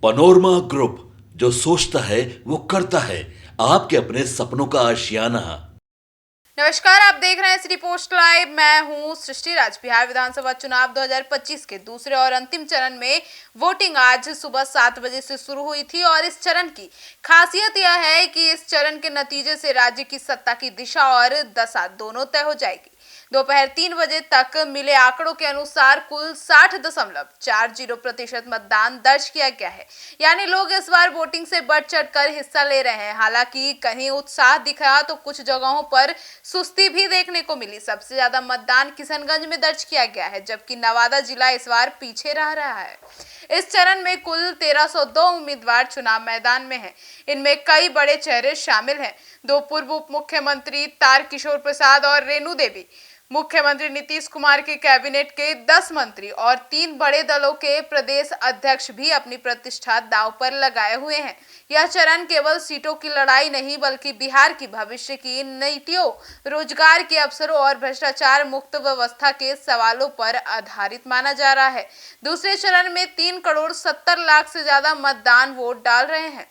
Panorama group, जो सोचता है वो करता है। आपके अपने सपनों का आशियाना। नमस्कार, आप देख रहे हैं सिटी पोस्ट लाइव। मैं हूं सृष्टि राज। बिहार विधानसभा चुनाव 2025 के दूसरे और अंतिम चरण में वोटिंग आज सुबह 7 बजे से शुरू हुई थी और इस चरण की खासियत यह है कि इस चरण के नतीजे से राज्य की सत्ता की दिशा और दशा दोनों तय हो जाएगी। दोपहर 3 बजे तक मिले आंकड़ों के अनुसार कुल 60.40% मतदान दर्ज किया गया है। यानी लोग इस बार वोटिंग से बढ़ चढ़कर हिस्सा ले रहे हैं। हालांकि कहीं उत्साह दिख रहा तो कुछ जगहों पर सुस्ती भी देखने को मिली। सबसे ज्यादा मतदान किशनगंज में दर्ज किया गया है, जबकि नवादा जिला इस बार पीछे रह रहा है। इस चरण में कुल 1302 उम्मीदवार चुनाव मैदान में हैं। इनमें कई बड़े चेहरे शामिल हैं। 2 पूर्व उप मुख्यमंत्री तारकिशोर प्रसाद और रेणु देवी, मुख्यमंत्री नीतीश कुमार के कैबिनेट के 10 मंत्री और 3 बड़े दलों के प्रदेश अध्यक्ष भी अपनी प्रतिष्ठा दांव पर लगाए हुए हैं। यह चरण केवल सीटों की लड़ाई नहीं, बल्कि बिहार की भविष्य की नीतियों, रोजगार के अवसरों और भ्रष्टाचार मुक्त व्यवस्था के सवालों पर आधारित माना जा रहा है। दूसरे चरण में 3,70,00,000 से ज्यादा मतदान वोट डाल रहे हैं।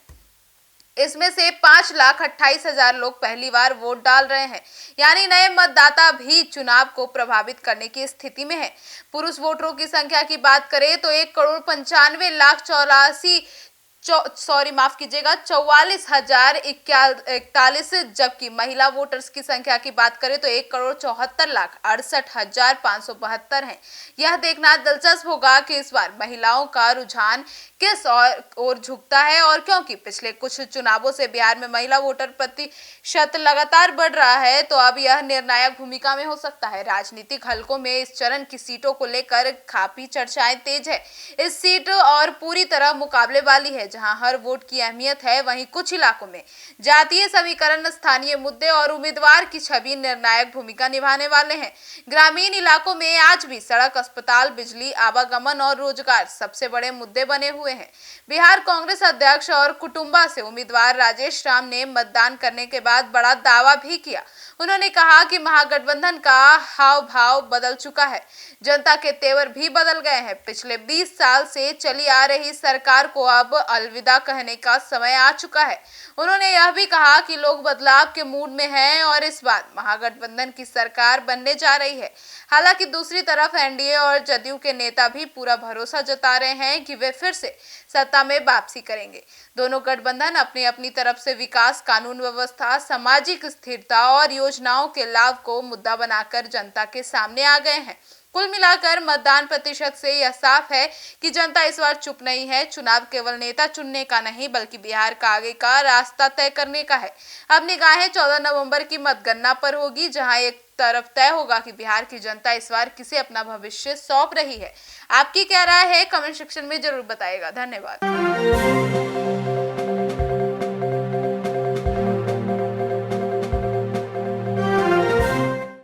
इसमें से 5,28,000 लोग पहली बार वोट डाल रहे हैं, यानी नए मतदाता भी चुनाव को प्रभावित करने की स्थिति में है। पुरुष वोटरों की संख्या की बात करें तो 1,95,44,041, जबकि महिला वोटर्स की संख्या की बात करें तो 1,74,68,572 है। यह देखना दिलचस्प होगा कि इस बार महिलाओं का रुझान किस ओर झुकता है, और क्योंकि पिछले कुछ चुनावों से बिहार में महिला वोटर प्रतिशत लगातार बढ़ रहा है, तो अब यह निर्णायक भूमिका में हो सकता है। राजनीतिक हलकों में इस चरण की सीटों को लेकर काफी चर्चाएं तेज है। इस सीट और पूरी तरह मुकाबले वाली है, जहां हर वोट की अहमियत है। वहीं कुछ इलाकों में जातीय समीकरण, स्थानीय मुद्दे और उम्मीदवार की छवि निर्णायक भूमिका निभाने वाले हैं। ग्रामीण इलाकों में आज भी सड़क, अस्पताल, बिजली, आवागमन और रोजगार सबसे बड़े मुद्दे बने हुए हैं। बिहार कांग्रेस अध्यक्ष और कुटुंबा से उम्मीदवार राजेश राम ने मतदान करने के बाद बड़ा दावा भी किया। उन्होंने कहा कि महागठबंधन का हाव भाव बदल चुका है, जनता के तेवर भी बदल गए हैं। पिछले 20 साल से चली आ रही सरकार को अब अलविदा कहने का समय आ चुका है। उन्होंने यह भी कहा कि लोग बदलाव के मूड में हैं और इस बार महागठबंधन की सरकार बनने जा रही है। हालांकि दूसरी तरफ एनडीए और जदयू के नेता भी पूरा भरोसा जता रहे हैं कि वे फिर से सत्ता में वापसी करेंगे। दोनों गठबंधन अपनी अपनी तरफ से विकास, कानून व्यवस्था, सामाजिक स्थिरता और योजनाओं के लाभ को मुद्दा बनाकर जनता के सामने आ गए हैं। कुल मिलाकर मतदान प्रतिशत से यह साफ है कि जनता इस बार चुप नहीं है। चुनाव केवल नेता चुनने का नहीं, बल्कि बिहार का आगे का रास्ता तय करने का है। अब निगाहें 14 नवंबर की मतगणना पर होगी, जहां एक तरफ तय होगा कि बिहार की जनता इस बार किसे अपना भविष्य सौंप रही है। आपकी क्या राय है? कमेंट सेक्शन में जरूर बताइएगा। धन्यवाद।